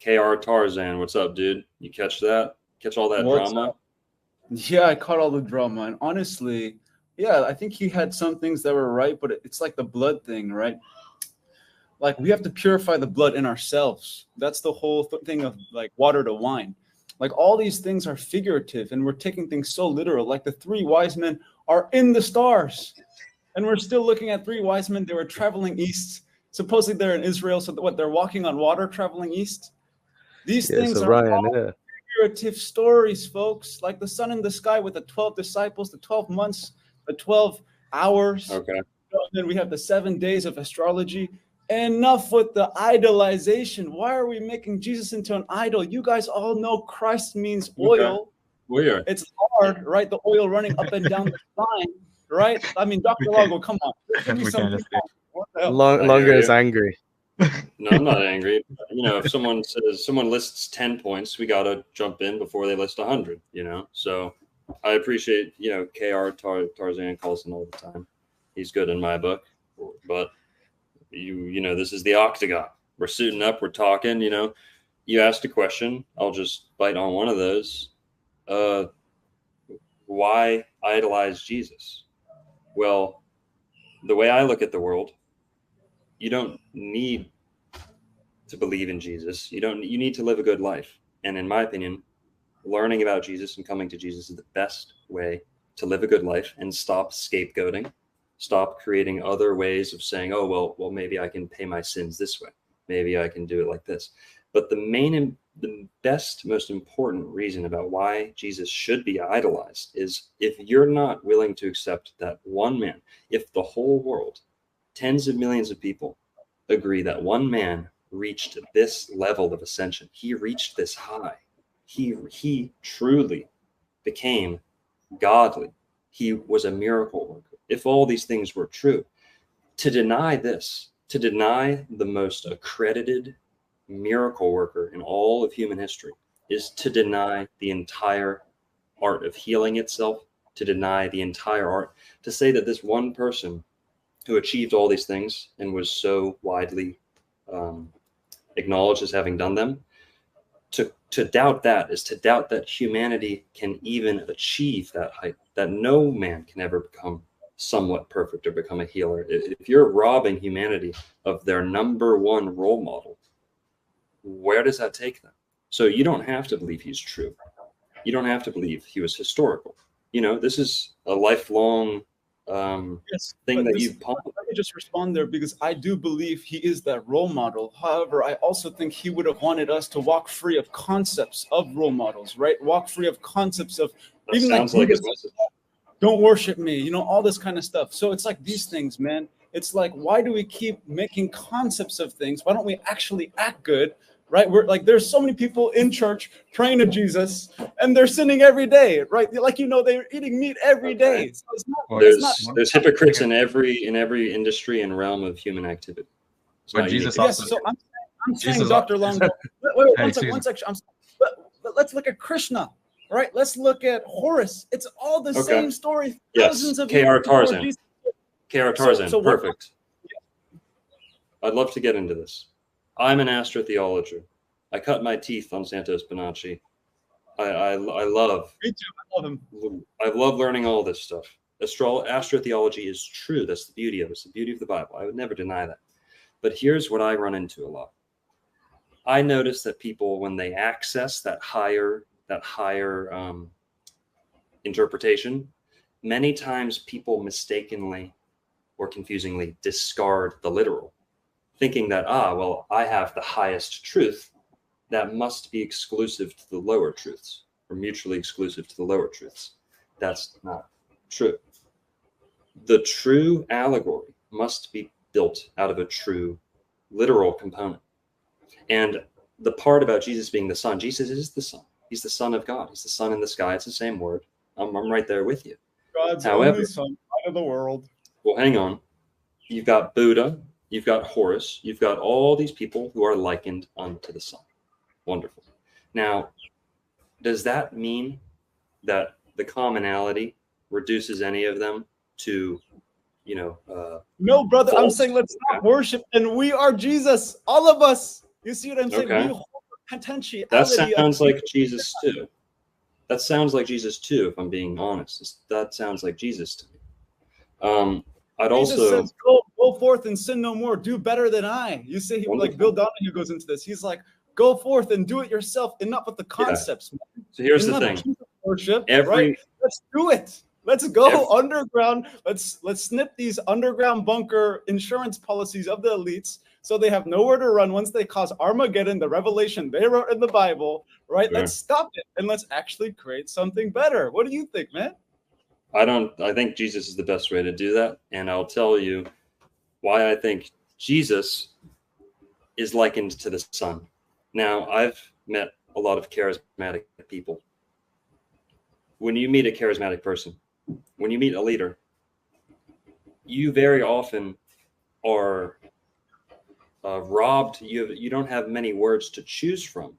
KR Tarzan, what's up, dude? You catch that? Catch all that drama? Up? Yeah, I caught all the drama. And honestly, yeah, I think he had some things that were right, but it's like the blood thing, right? Like, we have to purify the blood in ourselves. That's the whole thing of like water to wine. Like, all these things are figurative, and we're taking things so literal. Like, the 3 wise men are in the stars, and we're still looking at 3 wise men. They were traveling east. Supposedly they're in Israel. So what, they're walking on water, traveling east? These things are all figurative stories, folks. Like the sun in the sky with the 12 disciples, the 12 months, the 12 hours. Okay. And then we have the 7 days of astrology. Enough with the idolization. Why are we making Jesus into an idol? You guys all know Christ means oil. Okay. Weird. It's hard, right? The oil running up and down the spine, right? I mean, Dr. Lago, come on. Give me some. Longer is angry. No, I'm not angry. You know, if someone lists 10 points, we got to jump in before they list 100, you know? So I appreciate, you know, KR Tarzan calls in all the time. He's good in my book. But, you know, this is the octagon. We're suiting up. We're talking, you know. You asked a question. I'll just bite on one of those. Why idolize Jesus? Well, the way I look at the world, you don't need to believe in Jesus. You need to live a good life. And in my opinion, learning about Jesus and coming to Jesus is the best way to live a good life and stop scapegoating, stop creating other ways of saying, oh, well, maybe I can pay my sins this way. Maybe I can do it like this. But the best, most important reason about why Jesus should be idolized is if you're not willing to accept that one man, if the whole world, tens of millions of people agree that one man reached this level of ascension, he reached this high, he truly became godly, he was a miracle worker. If all these things were true, to deny this, to deny the most accredited miracle worker in all of human history, is to deny the entire art of healing itself, to deny the entire art, to say that this one person who achieved all these things and was so widely acknowledged as having done them, to doubt that is to doubt that humanity can even achieve that height, that no man can ever become somewhat perfect or become a healer. If you're robbing humanity of their number one role model, where does that take them? So you don't have to believe he's true. You don't have to believe he was historical. You know, this is a lifelong thing that you've pumped. Let me just respond there, because I do believe he is that role model. However, I also think he would have wanted us to walk free of concepts of role models, right? Walk free of concepts of, that even sounds like his message. Don't worship me, you know, all this kind of stuff. So it's like these things, man. It's like, why do we keep making concepts of things? Why don't we actually act good? Right? We're like, there's so many people in church praying to Jesus, and they're sinning every day, right? Like, you know, they're eating meat every day. So there's hypocrites in every industry and realm of human activity. But Jesus also, yes, so I'm saying, Dr. Longo, wait, one second. But let's look at Krishna, right? Let's look at Horus. It's all the same story. Yes, KR Tarzan. KR Tarzan, so perfect. I'd love to get into this. I'm an astrotheologer. I cut my teeth on Santos Bonacci. I love. Me too. I love him. I love learning all this stuff. Astrotheology is true. That's the beauty of it. It's the beauty of the Bible. I would never deny that. But here's what I run into a lot. I notice that people, when they access that higher interpretation, many times people mistakenly or confusingly discard the literal, thinking that, well, I have the highest truth, that must be exclusive to the lower truths, or mutually exclusive to the lower truths. That's not true. The true allegory must be built out of a true literal component. And the part about Jesus being the Son, Jesus is the Son. He's the Son of God. He's the sun in the sky. It's the same word. I'm right there with you. God's only Son out of the world. Well, hang on. You've got Buddha. You've got Horus. You've got all these people who are likened unto the Son. Wonderful. Now, does that mean that the commonality reduces any of them to, no, brother. false? I'm saying let's not worship, and we are Jesus. All of us. You see what I'm saying? Okay. We hold the potentiality. That sounds like Jesus too. That sounds like Jesus too, if I'm being honest. That sounds like Jesus to me. I'd Jesus also says, go forth and sin no more. Do better than I. You say, like Bill Donahue goes into this. He's like, go forth and do it yourself, and not with the concepts. Yeah. So here's the thing. Worship, right? Let's do it. Let's go underground. Let's snip these underground bunker insurance policies of the elites, so they have nowhere to run once they cause Armageddon, the revelation they wrote in the Bible, right? Sure. Let's stop it and let's actually create something better. What do you think, man? I think Jesus is the best way to do that. And I'll tell you why I think Jesus is likened to the sun. Now, I've met a lot of charismatic people. When you meet a charismatic person, when you meet a leader, you very often are robbed. You don't have many words to choose from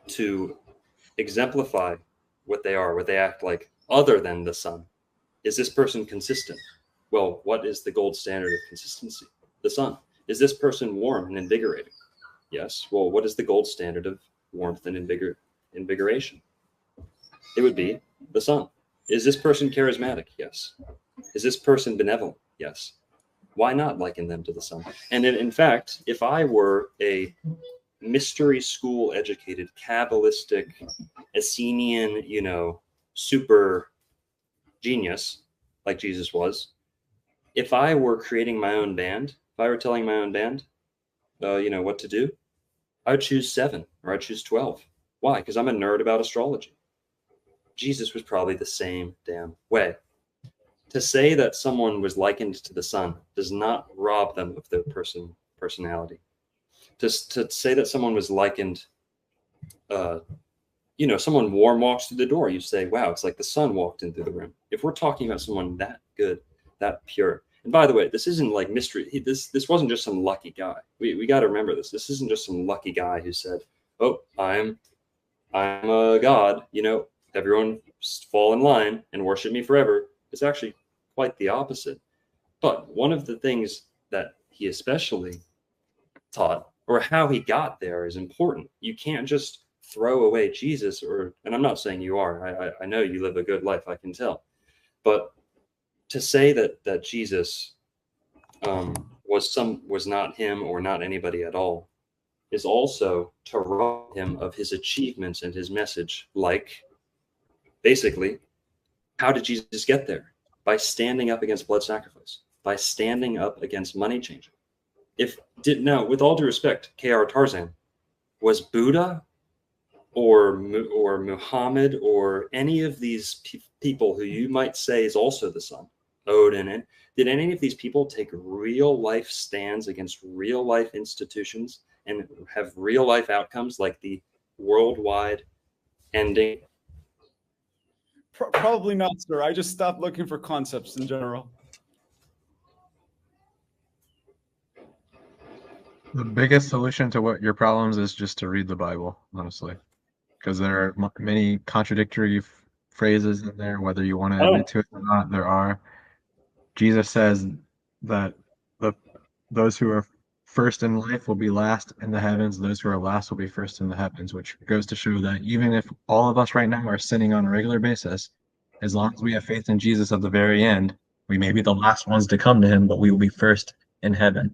to exemplify what they are, what they act like, other than the sun. Is this person consistent? Well, what is the gold standard of consistency? The sun. Is this person warm and invigorating? Yes. Well, what is the gold standard of warmth and invigoration? It would be the sun. Is this person charismatic? Yes. Is this person benevolent? Yes. Why not liken them to the sun? And in fact, if I were a mystery school educated, Kabbalistic, Essenian, super genius like Jesus was, if I were creating my own band, if I were telling my own band, what to do, I would choose 7 or I'd choose 12. Why? Because I'm a nerd about astrology. Jesus was probably the same damn way. To say that someone was likened to the sun does not rob them of their personality. To say that someone was likened, someone warm walks through the door, you say, wow, it's like the sun walked in through the room. If we're talking about someone that good, that pure, and by the way, this isn't like mystery. This wasn't just some lucky guy. We got to remember this. This isn't just some lucky guy who said, oh, I'm a god, everyone fall in line and worship me forever. It's actually quite the opposite. But one of the things that he especially taught, or how he got there, is important. You can't just throw away Jesus, and I'm not saying you are. I know you live a good life, I can tell. But to say that Jesus was not him or not anybody at all is also to rob him of his achievements and his message. Like, basically, how did Jesus get there? By standing up against blood sacrifice, by standing up against money changing. Now, with all due respect, K.R. Tarzan, was Buddha or Muhammad or any of these people who you might say is also the sun, Odin, did any of these people take real life stands against real life institutions and have real life outcomes like the worldwide ending? Probably not, sir. I just stopped looking for concepts in general. The biggest solution to what your problems is just to read the Bible, honestly, because there are many contradictory phrases in there, whether you want to admit to it or not. There are. Jesus says that those who are first in life will be last in the heavens. Those who are last will be first in the heavens, which goes to show that even if all of us right now are sinning on a regular basis, as long as we have faith in Jesus at the very end, we may be the last ones to come to him, but we will be first in heaven.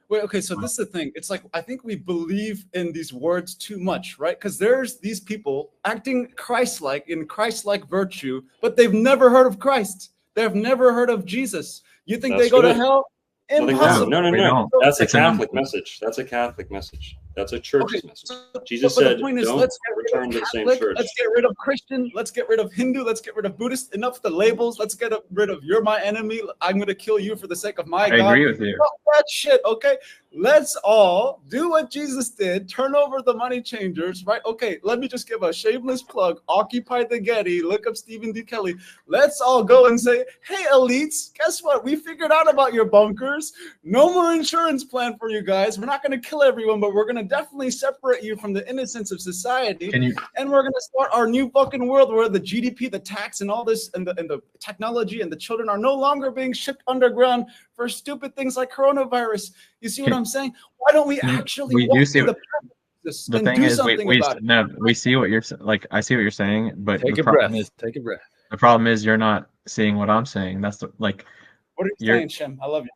Wait, okay, so this is the thing. It's like, I think we believe in these words too much, right? Because there's these people acting Christ-like in Christ-like virtue, but they've never heard of Christ. They've never heard of Jesus. You think they go to hell? Impossible. No. That's a Catholic message. That's a Catholic message. That's a church's message. Jesus said, don't return to the same church. Let's get rid of Christian. Let's get rid of Hindu. Let's get rid of Buddhist. Enough of the labels. Let's get rid of you're my enemy. I'm going to kill you for the sake of my God. I agree with you. Fuck that shit, okay? Let's all do what Jesus did. Turn over the money changers, right? Okay, let me just give a shameless plug. Occupy the Getty. Look up Stephen D. Kelly. Let's all go and say, hey, elites, guess what? We figured out about your bunkers. No more insurance plan for you guys. We're not going to kill everyone, but we're going to definitely separate you from the innocence of society. And we're going to start our new fucking world where the GDP, the tax, and all this, and the technology and the children are no longer being shipped underground for stupid things like coronavirus. You see what I'm saying? Why don't we actually we do see this The and thing do is, something about it. no, we see what you're like. I see what you're saying, but Take the a problem breath. is Take a breath. the problem is you're not seeing what I'm saying. That's like What are you you're saying, Shem? I love you.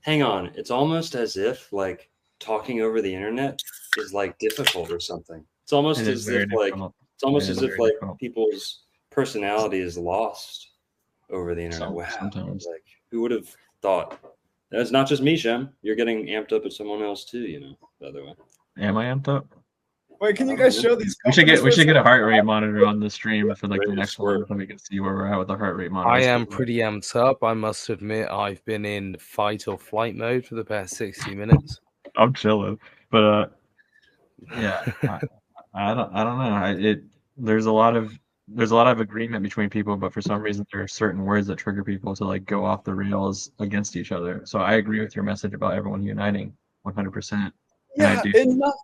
Hang on. It's almost as if like talking over the internet is like difficult or something. It's almost it is as very if like difficult. it's almost It is as if very like difficult. people's personality is lost over the internet. Wow. Sometimes. Like who would have thought? That's not just me, Shem. You're getting amped up at someone else too, you know, by the way. Am I amped up? Wait, can you guys show these? We should companies get for a heart rate monitor on the stream for like Ready the to next one, squirt. so we can see where we're at with the heart rate I monitor. am pretty amped up. I must admit, I've been in fight or flight mode for the past 60 minutes. I'm chilling, but yeah, I don't know. There's a lot of agreement between people, but for some reason there are certain words that trigger people to like go off the rails against each other. So I agree with your message about everyone uniting 100%. Yeah, enough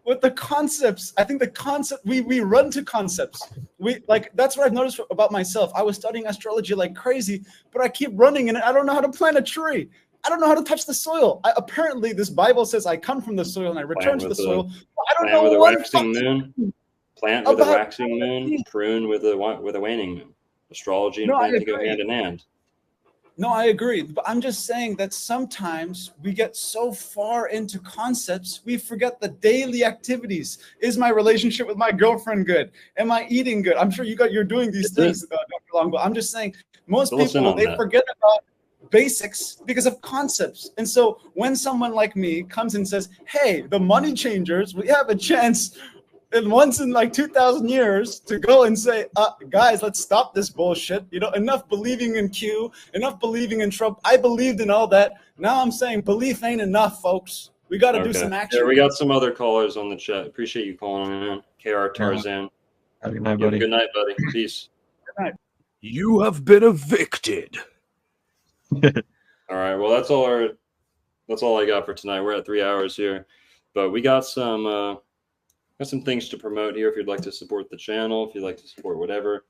with the concepts. I think the concept we run to concepts. We like that's what I've noticed about myself. I was studying astrology like crazy, but I keep running and I don't know how to plant a tree. I don't know how to touch the soil. Apparently, this Bible says I come from the soil and I return to the soil. I don't know with a what waxing moon. Plant with a waxing moon. Prune with a waning moon. Astrology and planting go hand in hand. No, I agree. But I'm just saying that sometimes we get so far into concepts, we forget the daily activities. Is my relationship with my girlfriend good? Am I eating good? I'm sure you're doing these things, Dr. Long, but I'm just saying most people, they forget about basics because of concepts. And so when someone like me comes and says, hey, the money changers, we have a chance and once in like 2,000 years to go and say, guys, let's stop this bullshit. You know, enough believing in Q, enough believing in Trump. I believed in all that. Now I'm saying belief ain't enough, folks. We got to do some action. Yeah, we got some other callers on the chat. Appreciate you calling in. KR Tarzan. Good night, buddy. Good night, buddy. Peace. Good night. You have been evicted. All right. Well, that's all I got for tonight. We're at 3 hours here, but we got some things to promote here. If you'd like to support the channel, if you'd like to support whatever,